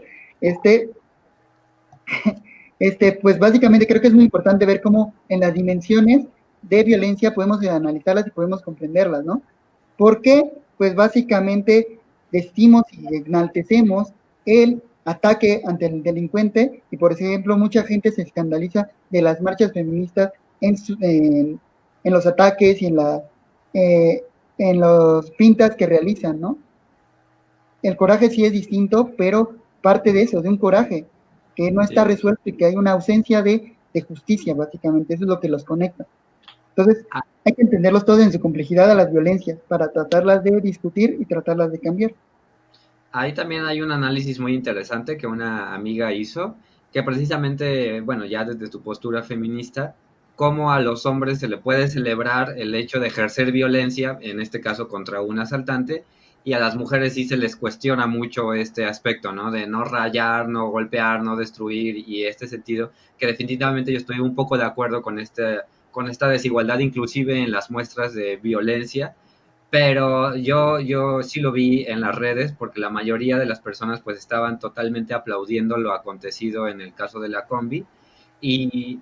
Pues básicamente creo que es muy importante ver cómo en las dimensiones de violencia podemos analizarlas y podemos comprenderlas, ¿no? Porque, pues básicamente decimos y enaltecemos el ataque ante el delincuente y, por ejemplo, mucha gente se escandaliza de las marchas feministas en los ataques y en los pintas que realizan, ¿no? El coraje sí es distinto, pero parte de eso, de un coraje que no está resuelto y que hay una ausencia de justicia, básicamente. Eso es lo que los conecta. Entonces, hay que entenderlos todos en su complejidad a las violencias para tratarlas de discutir y tratarlas de cambiar. Ahí también hay un análisis muy interesante que una amiga hizo, que precisamente, bueno, ya desde su postura feminista, cómo a los hombres se le puede celebrar el hecho de ejercer violencia, en este caso contra un asaltante, y a las mujeres sí se les cuestiona mucho este aspecto, ¿no? De no rayar, no golpear, no destruir, y este sentido, que definitivamente yo estoy un poco de acuerdo con esta desigualdad, inclusive en las muestras de violencia, pero yo sí lo vi en las redes porque la mayoría de las personas pues estaban totalmente aplaudiendo lo acontecido en el caso de la combi y,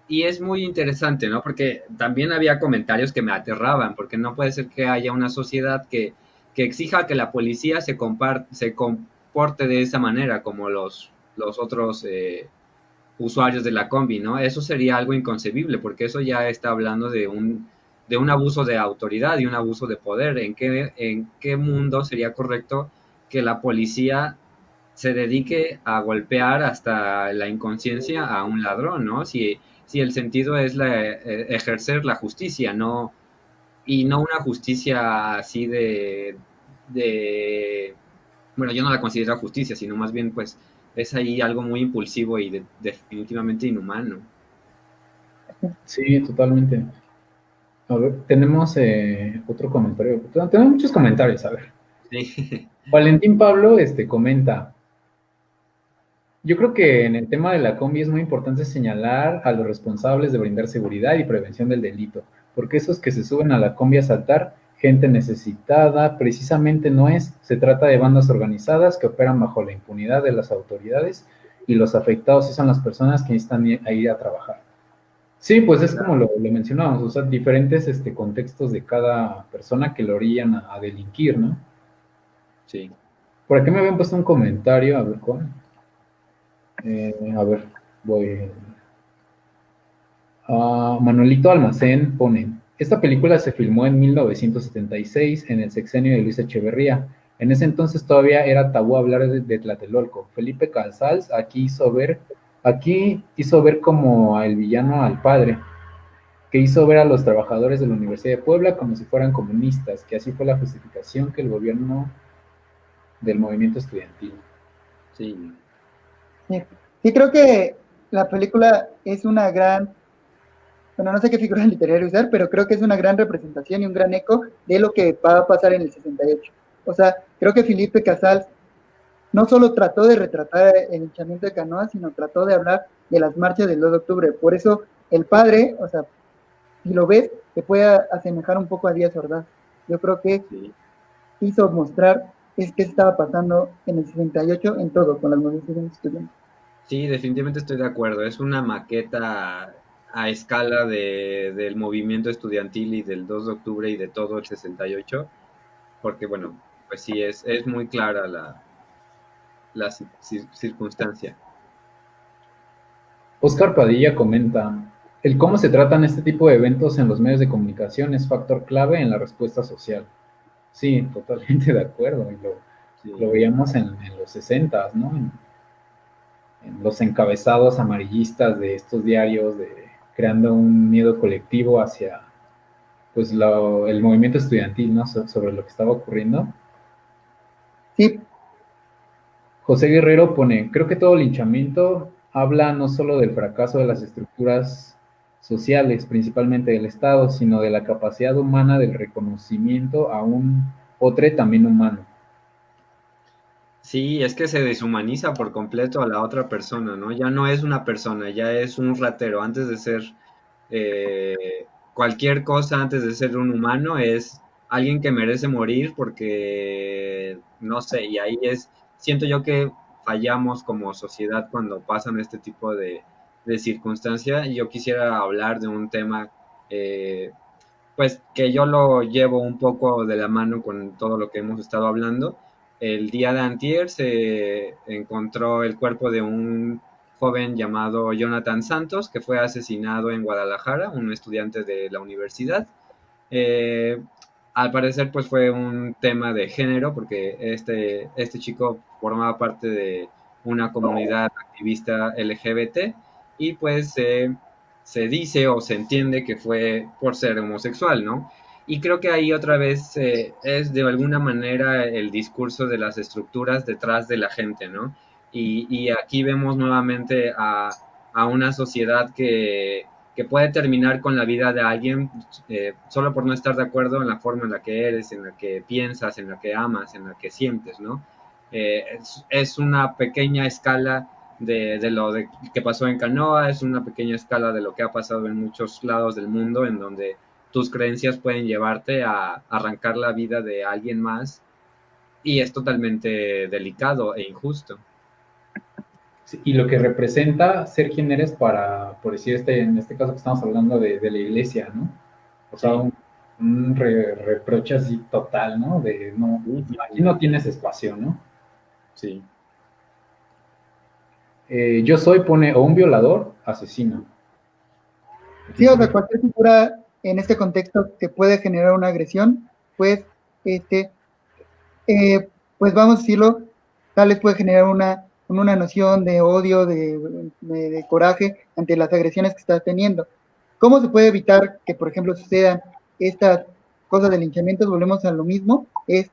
y es muy interesante, ¿no? Porque también había comentarios que me aterraban, porque no puede ser que haya una sociedad que exija que la policía se comporte de esa manera como los otros usuarios de la combi, ¿no? Eso sería algo inconcebible, porque eso ya está hablando de un abuso de autoridad y un abuso de poder. En qué mundo sería correcto que la policía se dedique a golpear hasta la inconsciencia a un ladrón, ¿no? Si el sentido es ejercer la justicia, no, y no una justicia así de, bueno, yo no la considero justicia, sino más bien pues es ahí algo muy impulsivo y definitivamente inhumano. Sí, totalmente. A ver, tenemos otro comentario. Tenemos muchos comentarios, a ver. Sí. Valentín Pablo comenta, yo creo que en el tema de la combi es muy importante señalar a los responsables de brindar seguridad y prevención del delito, porque esos que se suben a la combi a asaltar, gente necesitada, precisamente no es, se trata de bandas organizadas que operan bajo la impunidad de las autoridades y los afectados sí son las personas que necesitan ir a trabajar. Sí, pues es como lo mencionábamos, o sea, diferentes contextos de cada persona que lo orillan a delinquir, ¿no? Sí. Por aquí me habían puesto un comentario, a ver cuál. A ver, voy. Manuelito Almacén pone, esta película se filmó en 1976 en el sexenio de Luis Echeverría. En ese entonces todavía era tabú hablar de Tlatelolco. Felipe Casals aquí hizo ver como el villano al padre, que hizo ver a los trabajadores de la Universidad de Puebla como si fueran comunistas, que así fue la justificación que el gobierno del movimiento estudiantil. Sí. Sí, creo que la película es una gran, bueno, no sé qué figura literaria usar, pero creo que es una gran representación y un gran eco de lo que va a pasar en el 68. O sea, creo que Felipe Casals no solo trató de retratar el hinchamiento de Canoa, sino trató de hablar de las marchas del 2 de octubre. Por eso el padre, o sea, si lo ves, te puede asemejar un poco a Díaz Ordaz. Yo creo que Sí. hizo mostrar es que estaba pasando en el 68 en todo, con las movilizaciones estudiantiles. Sí, definitivamente estoy de acuerdo. Es una maqueta a escala del movimiento estudiantil y del 2 de octubre y de todo el 68, porque bueno, pues sí, es muy clara la circunstancia. Oscar Padilla comenta, el cómo se tratan este tipo de eventos en los medios de comunicación es factor clave en la respuesta social. Sí, totalmente de acuerdo. Y Sí. lo veíamos en los 60, ¿no? En los encabezados amarillistas de estos diarios, creando un miedo colectivo hacia pues el movimiento estudiantil, ¿no? Sobre lo que estaba ocurriendo. Sí. José Guerrero pone, creo que todo linchamiento habla no solo del fracaso de las estructuras sociales, principalmente del Estado, sino de la capacidad humana del reconocimiento a un otro también humano. Sí, es que se deshumaniza por completo a la otra persona, ¿no? Ya no es una persona, ya es un ratero. Antes de ser cualquier cosa, antes de ser un humano, es alguien que merece morir porque, no sé, y ahí siento yo que fallamos como sociedad cuando pasan este tipo de circunstancias. Y yo quisiera hablar de un tema, pues que yo lo llevo un poco de la mano con todo lo que hemos estado hablando. El día de antier se encontró el cuerpo de un joven llamado Jonathan Santos, que fue asesinado en Guadalajara, un estudiante de la universidad. Eh, Al parecer, pues fue un tema de género, porque este chico formaba parte de una comunidad activista LGBT y pues se dice o se entiende que fue por ser homosexual, ¿no? Y creo que ahí otra vez es de alguna manera el discurso de las estructuras detrás de la gente, ¿no? Y aquí vemos nuevamente a una sociedad que puede terminar con la vida de alguien solo por no estar de acuerdo en la forma en la que eres, en la que piensas, en la que amas, en la que sientes, ¿no? Es una pequeña escala de que pasó en Canoa, es una pequeña escala de lo que ha pasado en muchos lados del mundo, en donde tus creencias pueden llevarte a arrancar la vida de alguien más, y es totalmente delicado e injusto. Sí, y lo que representa ser quien eres para, por decir, en este caso que estamos hablando de la iglesia, ¿no? O sea, Sí. un reproche así total, ¿no? De no, Sí, sí, aquí sí. no tienes espacio, ¿no? Sí. Yo soy, pone, o un violador, asesino. Sí, o sea, cualquier figura en este contexto que puede generar una agresión, pues, este, pues vamos a decirlo, tal vez puede generar una noción de odio, de coraje ante las agresiones que estás teniendo. ¿Cómo se puede evitar que, por ejemplo, sucedan estas cosas de linchamientos? Volvemos a lo mismo, es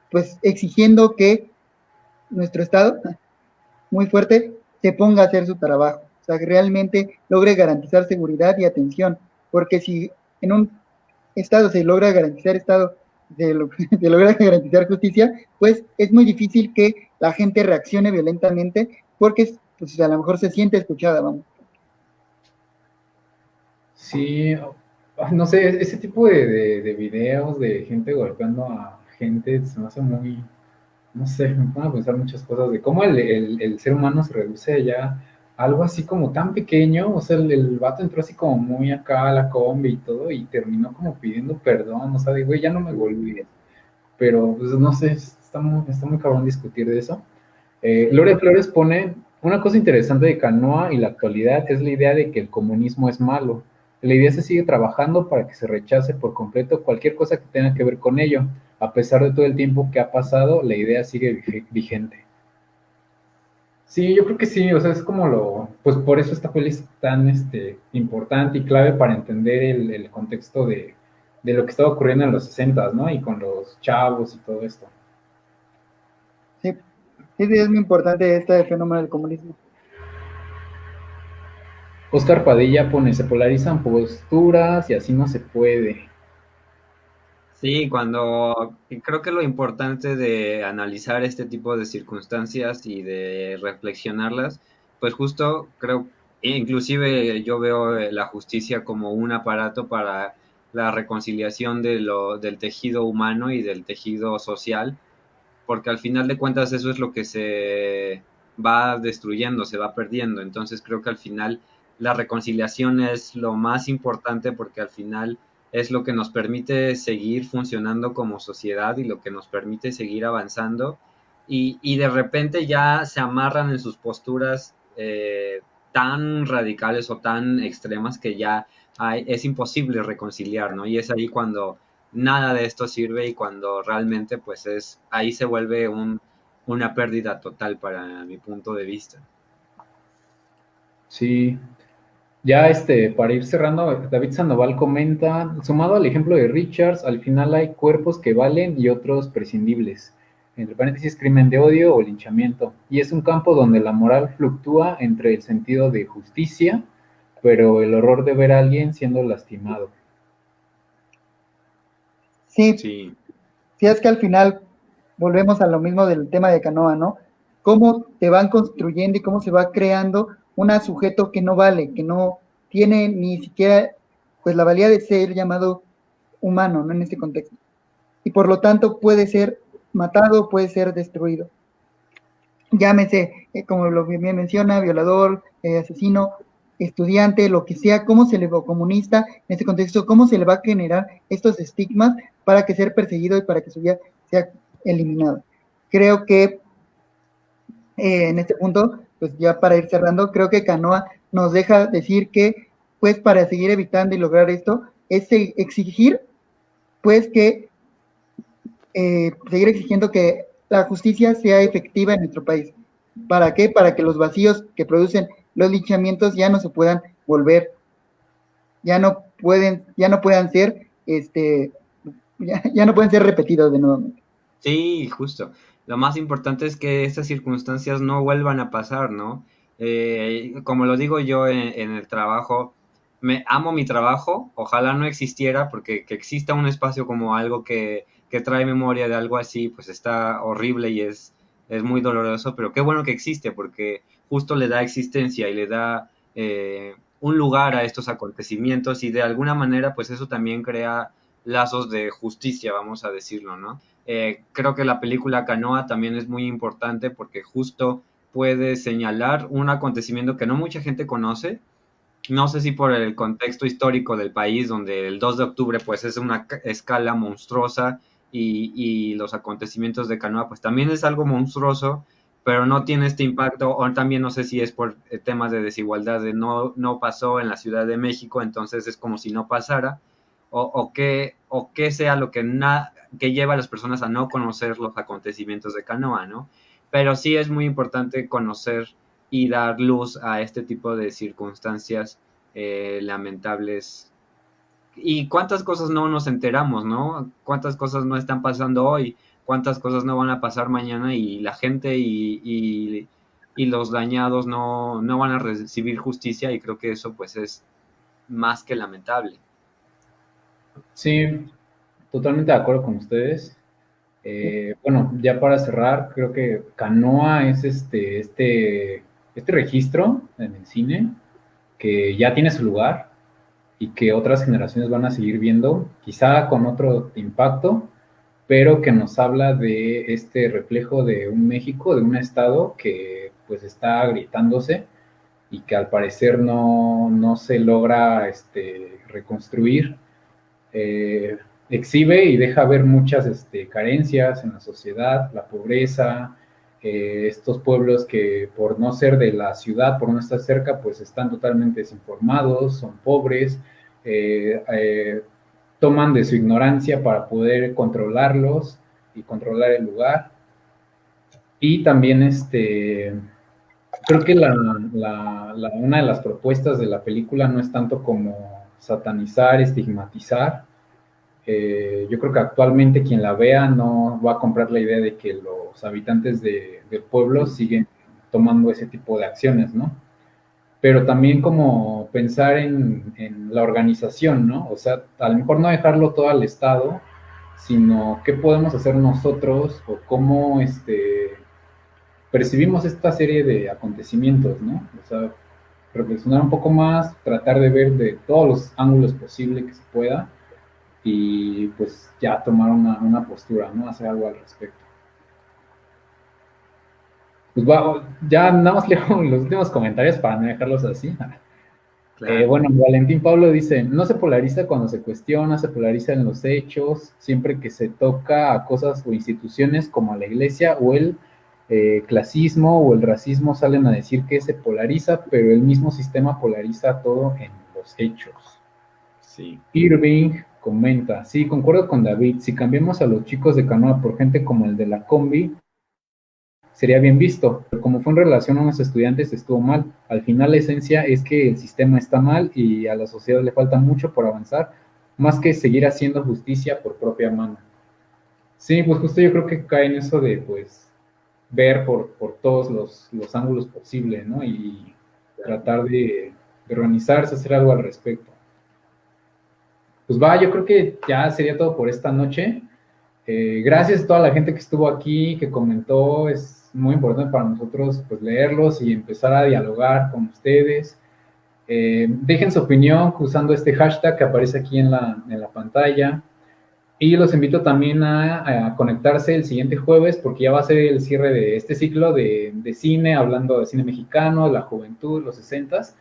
pues exigiendo que nuestro Estado, muy fuerte, se ponga a hacer su trabajo, o sea, que realmente logre garantizar seguridad y atención, porque si en un Estado se logra garantizar se logra garantizar justicia, pues es muy difícil que la gente reaccione violentamente porque pues, a lo mejor se siente escuchada, vamos. Sí, no sé, ese tipo de videos de gente golpeando a gente se me hace muy, no sé, me pone a pensar muchas cosas de cómo el ser humano se reduce ya a algo así como tan pequeño, o sea, el vato entró así como muy acá a la combi y todo y terminó como pidiendo perdón, o sea, de güey, ya no me golpees, pero pues no sé, está muy cabrón discutir de eso. Lore Flores pone, una cosa interesante de Canoa y la actualidad es la idea de que el comunismo es malo. La idea se sigue trabajando para que se rechace por completo cualquier cosa que tenga que ver con ello. A pesar de todo el tiempo que ha pasado, la idea sigue vigente. Sí, yo creo que sí, o sea, es como pues por eso esta peli es tan importante y clave para entender el contexto de lo que estaba ocurriendo en los 60, ¿no? Y con los chavos y todo esto. Sí, sí, es muy importante este fenómeno del comunismo. Oscar Padilla pone, se polarizan posturas y así no se puede. Sí, creo que lo importante de analizar este tipo de circunstancias y de reflexionarlas, pues justo creo, inclusive yo veo la justicia como un aparato para la reconciliación del tejido humano y del tejido social, porque al final de cuentas eso es lo que se va destruyendo, se va perdiendo. Entonces creo que al final la reconciliación es lo más importante, porque al final es lo que nos permite seguir funcionando como sociedad y lo que nos permite seguir avanzando. Y de repente ya se amarran en sus posturas tan radicales o tan extremas que ya es imposible reconciliar, ¿no? Y es ahí cuando nada de esto sirve y cuando realmente pues ahí se vuelve una pérdida total para mi punto de vista. Sí, ya para ir cerrando, David Sandoval comenta, sumado al ejemplo de Richards, al final hay cuerpos que valen y otros prescindibles. Entre paréntesis, crimen de odio o linchamiento. Y es un campo donde la moral fluctúa entre el sentido de justicia, pero el horror de ver a alguien siendo lastimado. Sí, Sí, sí es que al final volvemos a lo mismo del tema de Canoa, ¿no? Cómo te van construyendo y cómo se va creando un sujeto que no vale, que no tiene ni siquiera pues la valía de ser llamado humano, ¿no? En este contexto. Y por lo tanto puede ser matado, puede ser destruido. Llámese, como lo bien menciona, violador, asesino, estudiante, lo que sea, cómo se le va, comunista, en este contexto, cómo se le va a generar estos estigmas para que sea perseguido y para que su vida sea eliminado. Creo que en este punto, pues ya para ir cerrando, creo que Canoa nos deja decir que, pues para seguir evitando y lograr esto, es exigir, pues que, seguir exigiendo que la justicia sea efectiva en nuestro país. ¿Para qué? Para que los vacíos que producen los linchamientos ya no se puedan volver, ya no puedan ser, ya no pueden ser repetidos de nuevo. sí, justo. Lo más importante es que estas circunstancias no vuelvan a pasar, ¿no? Como lo digo yo en el trabajo, amo mi trabajo, ojalá no existiera, porque que exista un espacio como algo que trae memoria de algo así, pues está horrible y es muy doloroso, pero qué bueno que existe, porque justo le da existencia y le da un lugar a estos acontecimientos y de alguna manera, pues eso también crea lazos de justicia, vamos a decirlo, ¿no? Creo que la película Canoa también es muy importante porque justo puede señalar un acontecimiento que no mucha gente conoce. No sé si por el contexto histórico del país, donde el 2 de octubre pues es una escala monstruosa y los acontecimientos de Canoa pues también es algo monstruoso, pero no tiene este impacto, o también no sé si es por temas de desigualdad, de no pasó en la Ciudad de México, entonces es como si no pasara, o qué sea lo que lleva a las personas a no conocer los acontecimientos de Canoa, ¿no? Pero sí es muy importante conocer y dar luz a este tipo de circunstancias lamentables. Y cuántas cosas no nos enteramos, ¿no? Cuántas cosas no están pasando hoy, cuántas cosas no van a pasar mañana y la gente y los dañados no van a recibir justicia y creo que eso pues es más que lamentable. Sí, totalmente de acuerdo con ustedes. Bueno, ya para cerrar, creo que Canoa es este registro en el cine que ya tiene su lugar y que otras generaciones van a seguir viendo, quizá con otro impacto, pero que nos habla de este reflejo de un México, de un estado que pues está agrietándose y que al parecer no se logra reconstruir. Exhibe y deja ver muchas carencias en la sociedad, la pobreza, estos pueblos que por no ser de la ciudad, por no estar cerca, pues están totalmente desinformados, son pobres, eh, eh, toman de su ignorancia para poder controlarlos y controlar el lugar. Y también creo que una de las propuestas de la película no es tanto como satanizar, estigmatizar. Yo creo que actualmente quien la vea no va a comprar la idea de que los habitantes del pueblo siguen tomando ese tipo de acciones, ¿no? Pero también como pensar en la organización, ¿no? O sea, a lo mejor no dejarlo todo al Estado, sino qué podemos hacer nosotros o cómo percibimos esta serie de acontecimientos, ¿no? O sea, reflexionar un poco más, tratar de ver de todos los ángulos posibles que se pueda y pues ya tomar una postura, ¿no? Hacer algo al respecto. Pues ya nada más leo los últimos comentarios para no dejarlos así. Claro. Bueno, Valentín Pablo dice, no se polariza cuando se cuestiona, se polariza en los hechos, siempre que se toca a cosas o instituciones como a la iglesia o el clasismo o el racismo salen a decir que se polariza, pero el mismo sistema polariza todo en los hechos. Sí. Irving comenta, sí, concuerdo con David, si cambiamos a los chicos de Canoa por gente como el de la combi, sería bien visto, pero como fue en relación a unos estudiantes estuvo mal. Al final la esencia es que el sistema está mal y a la sociedad le falta mucho por avanzar, más que seguir haciendo justicia por propia mano. Sí, pues justo yo creo que cae en eso de pues ver por todos los ángulos posibles, ¿no? Y tratar de organizarse, hacer algo al respecto. Pues va, yo creo que ya sería todo por esta noche. Gracias a toda la gente que estuvo aquí, que comentó, es muy importante para nosotros pues leerlos y empezar a dialogar con ustedes. Dejen su opinión usando este hashtag que aparece aquí en la pantalla. Y los invito también a conectarse el siguiente jueves porque ya va a ser el cierre de este ciclo de cine, hablando de cine mexicano, la juventud, los 60s.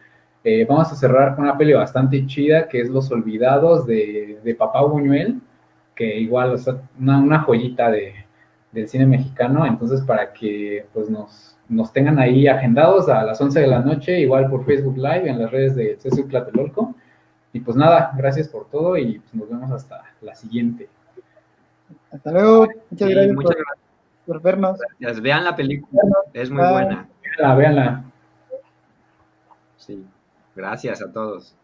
Vamos a cerrar con una peli bastante chida que es Los Olvidados de Papá Buñuel, que igual o sea, una joyita del cine mexicano. Entonces, para que pues nos tengan ahí agendados a las 11 de la noche, igual por Facebook Live, en las redes de CSU Tlatelolco. Y pues nada, gracias por todo y pues nos vemos hasta la siguiente. Hasta luego. Muchas Sí, gracias muchas gracias. por vernos. Gracias. Vean la película, es muy Bye. buena. Véanla, véanla. Sí, gracias a todos.